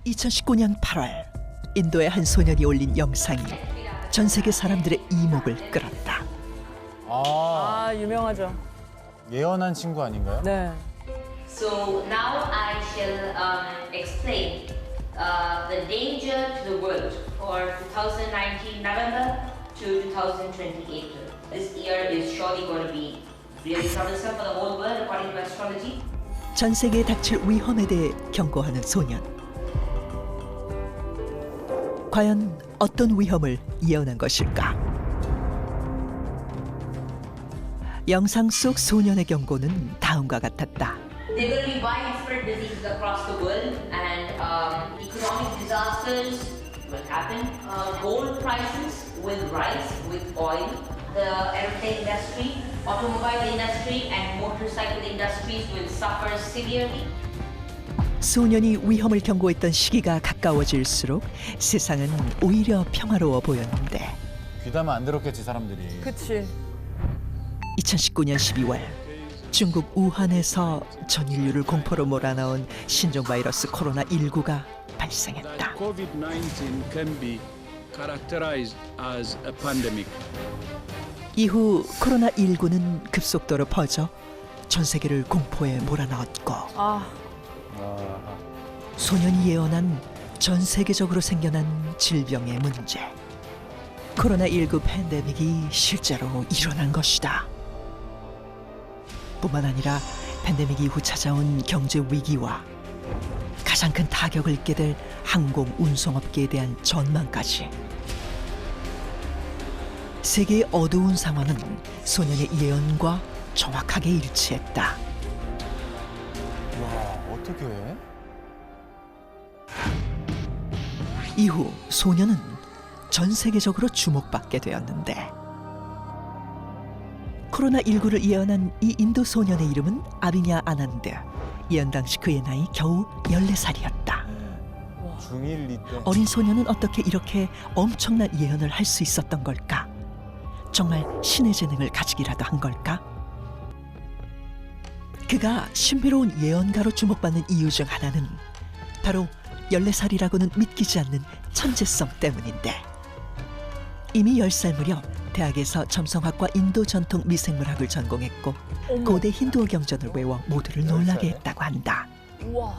2019년 8월 인도의 한 소년이 올린 영상이 전 세계 사람들의 이목을 끌었다. 아, 유명하죠. 예언한 친구 아닌가요? 네. So now I shall explain the danger to the world for 2019 November to 2020 April. This year is surely going to be really troublesome for the whole world according to astrology. 전 세계에 닥칠 위험에 대해 경고하는 소년. 과연 어떤 위험을 예언한 것일까? 영상 속 소년의 경고는 다음과 같았다. There are going to be widespread diseases across the world and economic disasters will happen. Gold prices will rise with oil. The airplane industry, automobile industry and motorcycle industries will suffer severely. 소년이 위험을 경고했던 시기가 가까워질수록 세상은 오히려 평화로워 보였는데 귀담아 안 들었겠지 사람들이. 그치. 2019년 12월 중국 우한에서 전 인류를 공포로 몰아넣은 신종 바이러스 코로나19가 발생했다. COVID-19 can be characterized as a pandemic. 이후 코로나19는 급속도로 퍼져 전 세계를 공포에 몰아넣었고 소년이 예언한 전 세계적으로 생겨난 질병의 문제. 코로나19 팬데믹이 실제로 일어난 것이다. 뿐만 아니라 팬데믹 이후 찾아온 경제 위기와 가장 큰 타격을 입게 될 항공 운송업계에 대한 전망까지. 세계의 어두운 상황은 소년의 예언과 정확하게 일치했다. 와, 어떻게 해? 이후 소년은 전 세계적으로 주목받게 되었는데 코로나19를 예언한 이 인도 소년의 이름은 아비냐 아난드. 예언 당시 그의 나이 겨우 14살이었다. 중1 때. 어린 소년은 어떻게 이렇게 엄청난 예언을 할 수 있었던 걸까? 정말 신의 재능을 가지기라도 한 걸까? 그가 신비로운 예언가로 주목받는 이유 중 하나는 바로 14살이라고는 믿기지 않는 천재성 때문인데 이미 10살 무렵 대학에서 점성학과 인도 전통 미생물학을 전공했고 고대 힌두어 경전을 외워 모두를 놀라게 했다고 한다. 우와.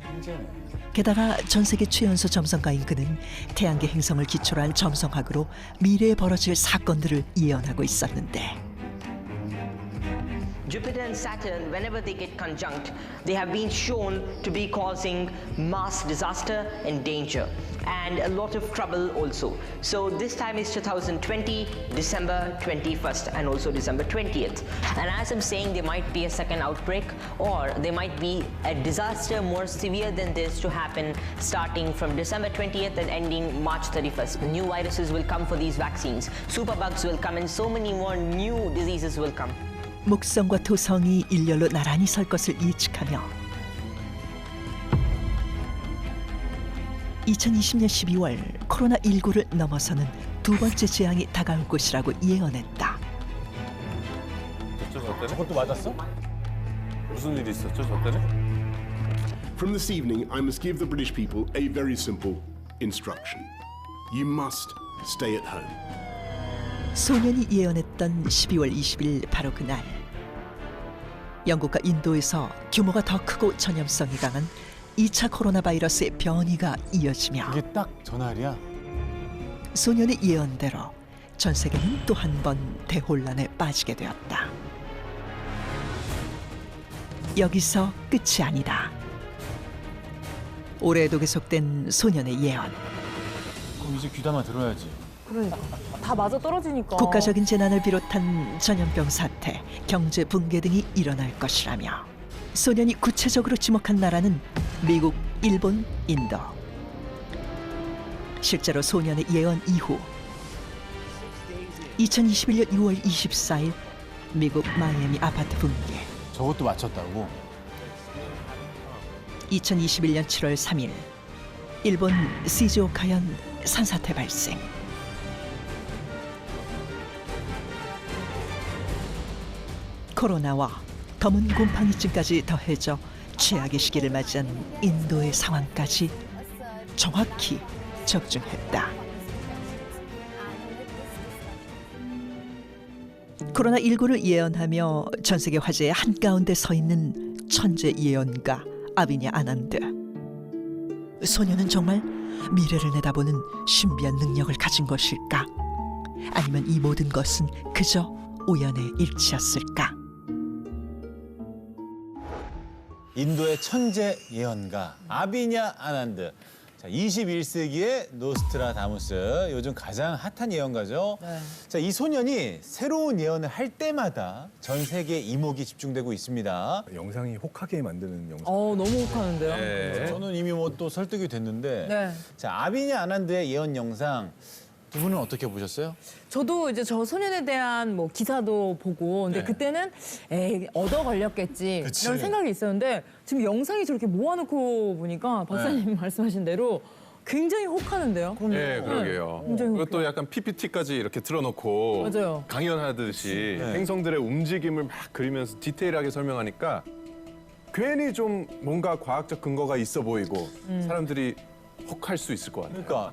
천재네. 게다가 전 세계 최연소 점성가인 그는 태양계 행성을 기초로 한 점성학으로 미래에 벌어질 사건들을 예언하고 있었는데 Jupiter and Saturn, whenever they get conjunct, they have been shown to be causing mass disaster and danger and a lot of trouble also. So this time is 2020, December 21st and also December 20th. And as I'm saying, there might be a second outbreak or there might be a disaster more severe than this to happen starting from December 20th and ending March 31st. New viruses will come for these vaccines. Superbugs will come and so many more new diseases will come. 목성과 토성이 일렬로 나란히 설 것을 예측하며 2020년 12월 코로나19를 넘어서는 두 번째 재앙이 다가올 것이라고 예언했다. 저 때는? 저것도 맞았어? 무슨 일이 있었죠, 저 때는? From this evening, I must give the British people a very simple instruction. You must stay at home. 소년이 예언했던 12월 20일 바로 그날 영국과 인도에서 규모가 더 크고 전염성이 강한 2차 코로나 바이러스의 변이가 이어지며 이게 딱 전날이야? 소년의 예언대로 전 세계는 또 한 번 대혼란에 빠지게 되었다. 여기서 끝이 아니다. 올해에도 계속된 소년의 예언. 그럼 이제 귀담아 들어야지. 그러니까. 다 맞아 떨어지니까. 국가적인 재난을 비롯한 전염병 사태, 경제 붕괴 등이 일어날 것이라며 소년이 구체적으로 지목한 나라는 미국, 일본, 인도. 실제로 소년의 예언 이후 2021년 6월 24일 미국 마이애미 아파트 붕괴, 저것도 맞췄다고? 2021년 7월 3일 일본 시즈오카현 산사태 발생. 코로나와 검은 곰팡이증까지 더해져 최악의 시기를 맞이한 인도의 상황까지 정확히 적중했다. 코로나19를 예언하며 전 세계 화제의 한가운데 서 있는 천재 예언가 아비냐 아난드. 소녀는 정말 미래를 내다보는 신비한 능력을 가진 것일까? 아니면 이 모든 것은 그저 우연의 일치였을까? 인도의 천재 예언가 아비냐 아난드. 자, 21세기의 노스트라다무스. 요즘 가장 핫한 예언가죠. 네. 자, 이 소년이 새로운 예언을 할 때마다 전 세계에 이목이 집중되고 있습니다. 영상이 혹하게 만드는 영상. 너무 혹하는데요. 네. 저는 이미 뭐 또 설득이 됐는데. 네. 자, 아비냐 아난드의 예언 영상 두 분은 어떻게 보셨어요? 저도 이제 저 소년에 대한 뭐 기사도 보고 근데 네. 그때는 에이 얻어 걸렸겠지 그치. 이런 생각이 있었는데 지금 영상이 저렇게 모아놓고 보니까 박사님 말씀하신 대로 굉장히 혹하는데요. 네, 그러게요. 굉장히 그리고 또 웃겨요. 약간 PPT까지 이렇게 틀어놓고 맞아요. 강연하듯이 네. 행성들의 움직임을 막 그리면서 디테일하게 설명하니까 괜히 좀 뭔가 과학적 근거가 있어 보이고 사람들이 혹할 수 있을 것 같아요.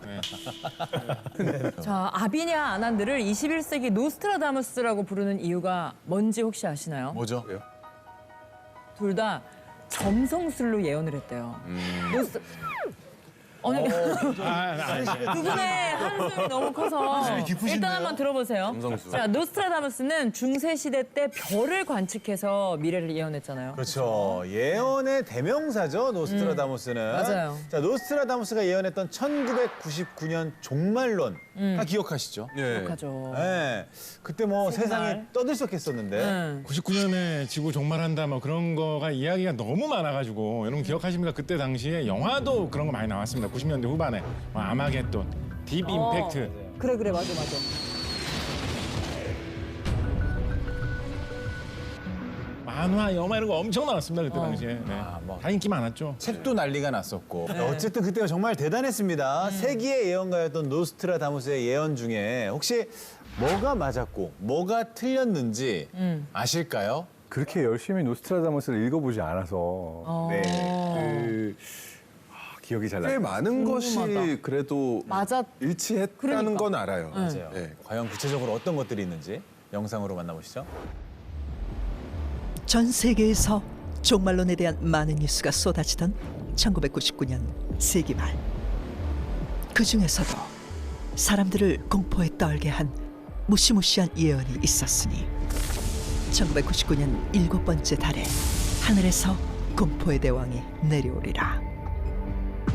그러니까 자, 아비냐 아난드를 21세기 노스트라다무스라고 부르는 이유가 뭔지 혹시 아시나요? 뭐죠? 둘 다 점성술로 예언을 했대요. 노스... 아니, 두 분의 한숨이 너무 커서 일단 한번 들어보세요. 점성술. 자, 노스트라다무스는 중세 시대 때 별을 관측해서 미래를 예언했잖아요. 그렇죠. 예언의 대명사죠, 노스트라다무스는. 맞아요. 자, 노스트라다무스가 예언했던 1999년 종말론. 다 기억하시죠? 네. 기억하죠. 네. 그때 뭐 세상이 떠들썩했었는데. 네. 99년에 지구 종말한다 뭐 그런 거가 이야기가 너무 많아가지고 여러분 기억하십니까? 그때 당시에 영화도 그런 거 많이 나왔습니다. 90년대 후반에 뭐 아마겟돈, 딥 임팩트. 그래, 맞아. 만화, 영화 이런 거 엄청 나왔습니다. 그때 당시에. 네. 뭐. 다 인기 많았죠. 책도 난리가 났었고. 어쨌든 그때가 정말 대단했습니다. 세기의 예언가였던 노스트라다무스의 예언 중에 혹시 뭐가 맞았고 뭐가 틀렸는지 아실까요? 그렇게 열심히 노스트라다무스를 읽어보지 않아서 기억이 잘 꽤 많은 것이 그래도 맞아. 일치했다는 그러니까. 건 알아요. 맞아요. 네. 과연 구체적으로 어떤 것들이 있는지 영상으로 만나보시죠. 전 세계에서 종말론에 대한 많은 뉴스가 쏟아지던 1999년 세기 말. 그 중에서도 사람들을 공포에 떨게 한 무시무시한 예언이 있었으니 1999년 7번째 달에 하늘에서 공포의 대왕이 내려오리라.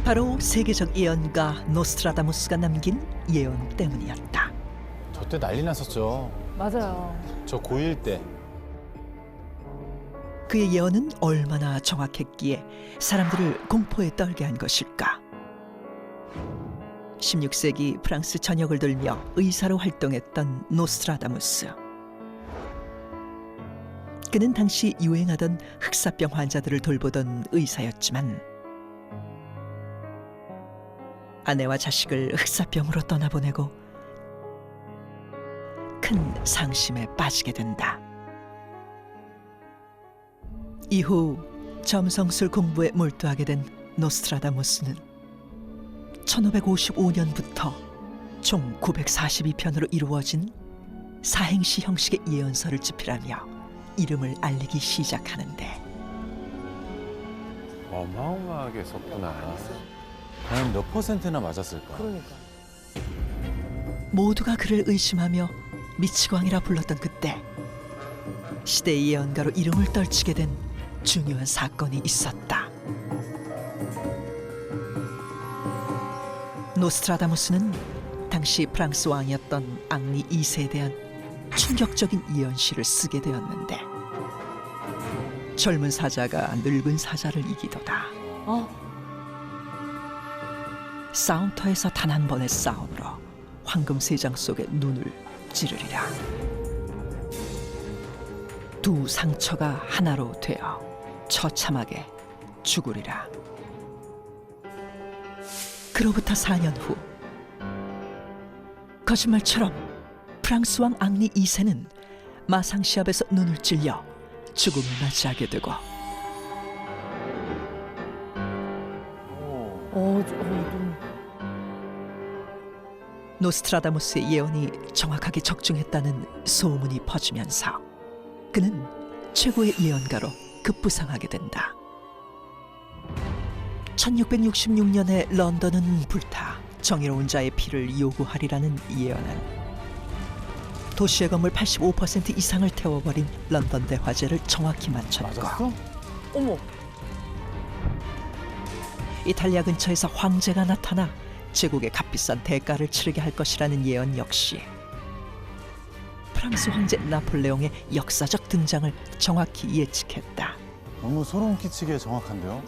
바로 세계적 예언가 노스트라다무스가 남긴 예언 때문이었다. 저 때 난리 났었죠. 맞아요. 저 고1 때. 그의 예언은 얼마나 정확했기에 사람들을 공포에 떨게 한 것일까? 16세기 프랑스 전역을 돌며 의사로 활동했던 노스트라다무스. 그는 당시 유행하던 흑사병 환자들을 돌보던 의사였지만 아내와 자식을 흑사병으로 떠나보내고 큰 상심에 빠지게 된다. 이후 점성술 공부에 몰두하게 된 노스트라다무스는 1555년부터 총 942편으로 이루어진 사행시 형식의 예언서를 집필하며 이름을 알리기 시작하는데 어마어마하게 썼구나. 과연 몇 퍼센트나 맞았을까? 그러니까. 모두가 그를 의심하며 미치광이라 불렀던 그때 시대의 예언가로 이름을 떨치게 된 중요한 사건이 있었다. 노스트라다무스는 당시 프랑스 왕이었던 앙리 2세에 대한 충격적인 예언시를 쓰게 되었는데 젊은 사자가 늙은 사자를 이기도다. 싸움터에서 단 한 번의 싸움으로 황금 세장 속에 눈을 찌르리라. 두 상처가 하나로 되어 처참하게 죽으리라. 그로부터 4년 후 거짓말처럼 프랑스 왕 앙리 2세는 마상시합에서 눈을 찔려 죽음을 맞이하게 되고 노스트라다무스의 예언이 정확하게 적중했다는 소문이 퍼지면서 그는 최고의 예언가로 급부상하게 된다. 1666년에 런던은 불타 정의로운 자의 피를 요구하리라는 예언은 도시의 건물 85% 이상을 태워버린 런던 대화재를 정확히 맞췄고 맞았어? 어머. 이탈리아 근처에서 황제가 나타나 제국의 값비싼 대가를 치르게 할 것이라는 예언 역시 프랑스 황제 나폴레옹의 역사적 등장을 정확히 예측했다. 너무 소름 끼치게 정확한데요?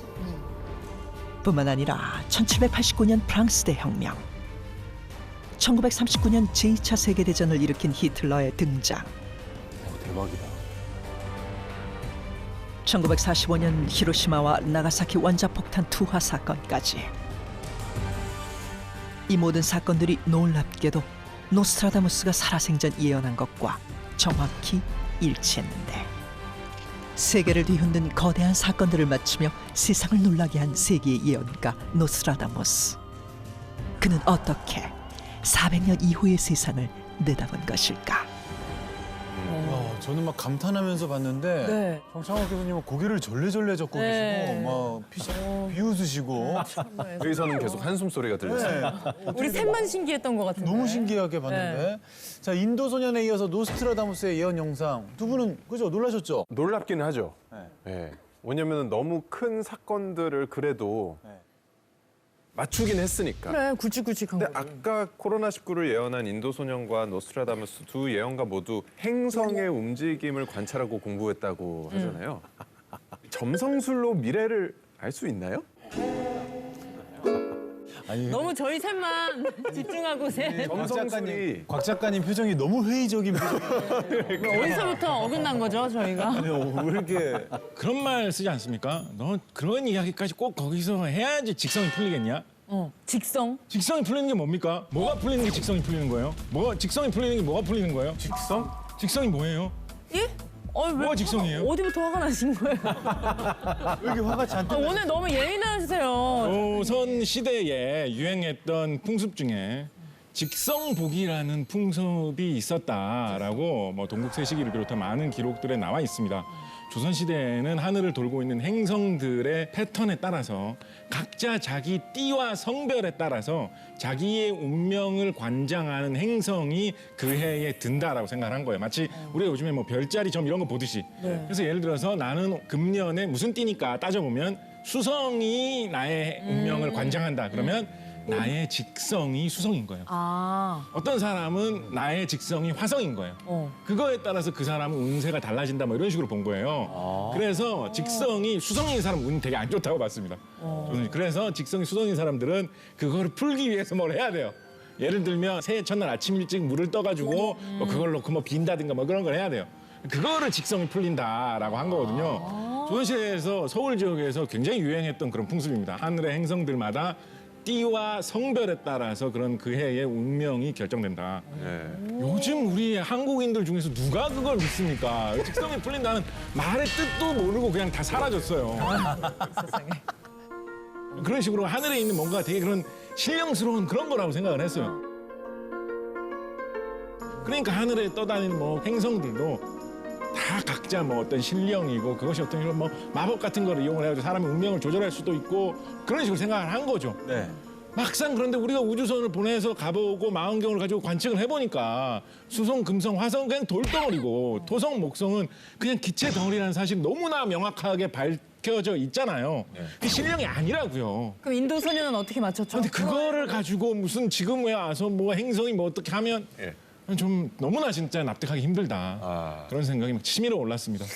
뿐만 아니라 1789년 프랑스 대혁명, 1939년 제2차 세계대전을 일으킨 히틀러의 등장, 대박이다. 1945년 히로시마와 나가사키 원자폭탄 투하 사건까지 이 모든 사건들이 놀랍게도 노스트라다무스가 살아생전 예언한 것과 정확히 일치했는데 세계를 뒤흔든 거대한 사건들을 맞추며 세상을 놀라게 한 세계의 예언가 노스트라다무스. 그는 어떻게 400년 이후의 세상을 내다본 것일까? 저는 막 감탄하면서 봤는데 네. 정창호 교수님은 고개를 절레절레 젓고 네. 계시고 막 비웃으시고 여기서는 계속 한숨 소리가 들렸어요. 우리 셋만 신기했던 것 같은데. 너무 신기하게 봤는데 자 인도 소년에 이어서 노스트라다무스의 예언 영상 두 분은 그죠 놀라셨죠? 놀랍긴 하죠. 네. 예. 왜냐면 너무 큰 사건들을 그래도 네. 맞추긴 했으니까. 그래 굵직굵직한 근데 거. 아까 코로나19를 예언한 인도 소년과 노스트라다무스 두 예언가 모두 행성의 움직임을 관찰하고 공부했다고 하잖아요. 점성술로 미래를 알 수 있나요? 아니 너무 저희 셋만 집중하고 세. 곽 작가님 표정이 너무 회의적인 표정이에요. 어디서부터 어긋난 거죠 저희가? 왜 이렇게 그런 말 쓰지 않습니까? 너 그런 이야기까지 꼭 거기서 해야지 직성이 풀리겠냐? 직성. 직성이 풀리는 게 뭡니까? 뭐가 풀리는 게 직성이 풀리는 거예요? 직성이 풀리는 게 뭐가 풀리는 거예요? 직성? 직성이 뭐예요? 예? 왜 뭐가 직성이에요? 어디부터 화가 나신 거예요? 왜 이렇게 화가 잔뜩 오늘 너무 예민하세요. 조선 시대에 유행했던 풍습 중에 직성복이라는 풍습이 있었다라고 뭐 동국세시기를 비롯한 많은 기록들에 나와 있습니다. 조선 시대에는 하늘을 돌고 있는 행성들의 패턴에 따라서 각자 자기 띠와 성별에 따라서 자기의 운명을 관장하는 행성이 그 해에 든다라고 생각한 거예요. 마치 우리가 요즘에 뭐 별자리 점 이런 거 보듯이. 그래서 예를 들어서 나는 금년에 무슨 띠니까 따져보면 수성이 나의 운명을 관장한다. 그러면 나의 직성이 수성인 거예요. 어떤 사람은 나의 직성이 화성인 거예요. 그거에 따라서 그 사람은 운세가 달라진다 뭐 이런 식으로 본 거예요. 그래서 직성이 수성인 사람 운이 되게 안 좋다고 봤습니다. 그래서 직성이 수성인 사람들은 그거를 풀기 위해서 뭘 해야 돼요. 예를 들면 새해 첫날 아침 일찍 물을 떠가지고 뭐 그걸 놓고 뭐 빈다든가 뭐 그런 걸 해야 돼요. 그거를 직성이 풀린다라고 한 거거든요. 조선시대에서 서울 지역에서 굉장히 유행했던 그런 풍습입니다. 하늘의 행성들마다 띠와 성별에 따라서 그런 그 해의 운명이 결정된다. 요즘 우리 한국인들 중에서 누가 그걸 믿습니까? 직성이 풀린다는 말의 뜻도 모르고 그냥 다 사라졌어요. 세상에. 그런 식으로 하늘에 있는 뭔가 되게 그런 신령스러운 그런 거라고 생각을 했어요. 그러니까 하늘에 떠다니는 뭐 행성들도 다 각자 뭐 어떤 신령이고 그것이 어떤 이런 뭐 마법 같은 거를 이용을 해가지고 사람의 운명을 조절할 수도 있고 그런 식으로 생각을 한 거죠. 네. 막상 그런데 우리가 우주선을 보내서 가보고 망원경을 가지고 관측을 해보니까 수성, 금성, 화성 그냥 돌덩어리고 토성, 목성은 그냥 기체 덩어리라는 사실이 너무나 명확하게 밝혀져 있잖아요. 그게 신령이 아니라고요. 그럼 인도 소년은 어떻게 맞췄죠? 근데 그거를 가지고 무슨 지금 왜 와서 뭐 행성이 뭐 어떻게 하면 좀 너무나 진짜 납득하기 힘들다. 그런 생각이 막 치밀어 올랐습니다.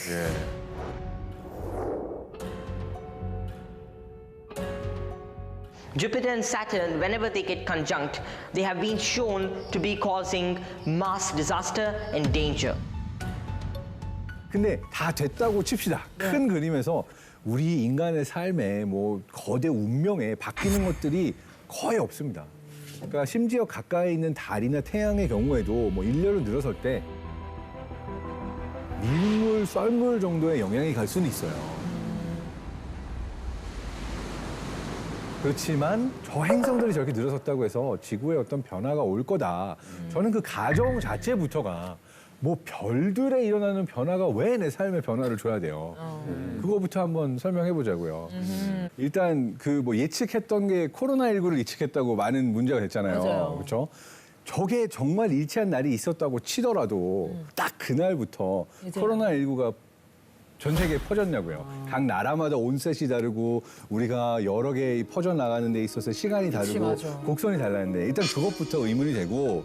Jupiter and Saturn, whenever they get conjunct, they have been shown to be causing mass disaster and danger. 근데 다 됐다고 칩시다. 큰 그림에서 우리 인간의 삶에 뭐 거대 운명에 바뀌는 것들이 거의 없습니다. 그러니까 심지어 가까이 있는 달이나 태양의 경우에도 뭐 일렬로 늘어설 때 밀물, 썰물 정도의 영향이 갈 수는 있어요. 그렇지만 저 행성들이 저렇게 늘어섰다고 해서 지구에 어떤 변화가 올 거다. 저는 그 가정 자체부터가 뭐 별들에 일어나는 변화가 왜 내 삶에 변화를 줘야 돼요. 그거부터 한번 설명해 보자고요. 일단 그 뭐 예측했던 게 코로나19를 예측했다고 많은 문제가 됐잖아요. 맞아요. 그렇죠? 저게 정말 일치한 날이 있었다고 치더라도 딱 그날부터 코로나19가 전 세계에 퍼졌냐고요. 각 나라마다 온셋이 다르고 우리가 여러 개 퍼져나가는 데 있어서 시간이 다르고 맞아. 곡선이 달랐는데 일단 그것부터 의문이 되고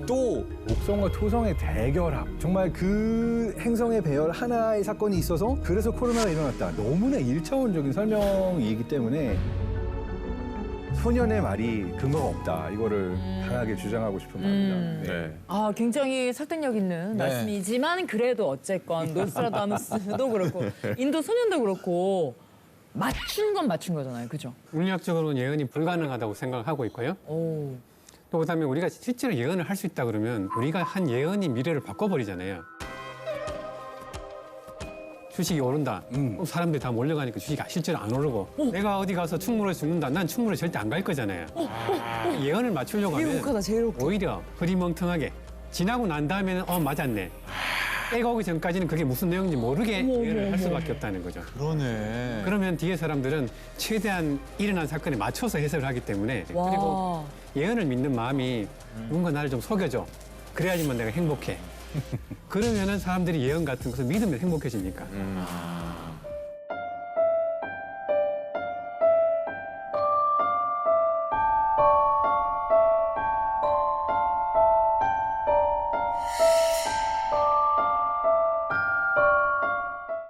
또 목성과 토성의 대결합. 정말 그 행성의 배열 하나의 사건이 있어서 그래서 코로나가 일어났다. 너무나 일차원적인 설명이기 때문에 소년의 말이 근거가 없다. 이거를 강하게 주장하고 싶은 바입니다. 네. 아, 굉장히 설득력 있는 말씀이지만 그래도 어쨌건 노스트라다무스도 그렇고 인도 소년도 그렇고 맞춘 건 맞춘 거잖아요. 그죠? 물리학적으로는 예언이 불가능하다고 생각하고 있고요. 오. 또 그다음에 우리가 실제로 예언을 할 수 있다 그러면 우리가 한 예언이 미래를 바꿔버리잖아요. 주식이 오른다. 그럼 사람들이 다 몰려가니까 주식이 실제로 안 오르고 내가 어디 가서 충무로에 죽는다. 난 충무로에 절대 안 갈 거잖아요. 예언을 맞추려고 제일 하면 혹하다, 제일 혹해. 오히려 흐리멍텅하게 지나고 난 다음에는 맞았네. 때가 오기 전까지는 그게 무슨 내용인지 모르게 예언을 할 수밖에 없다는 거죠. 그러네. 그러면 뒤에 사람들은 최대한 일어난 사건에 맞춰서 해석을 하기 때문에 와. 그리고 예언을 믿는 마음이 누군가 나를 좀 속여줘. 그래야지만 내가 행복해. 그러면은 사람들이 예언 같은 것을 믿으면 행복해지니까.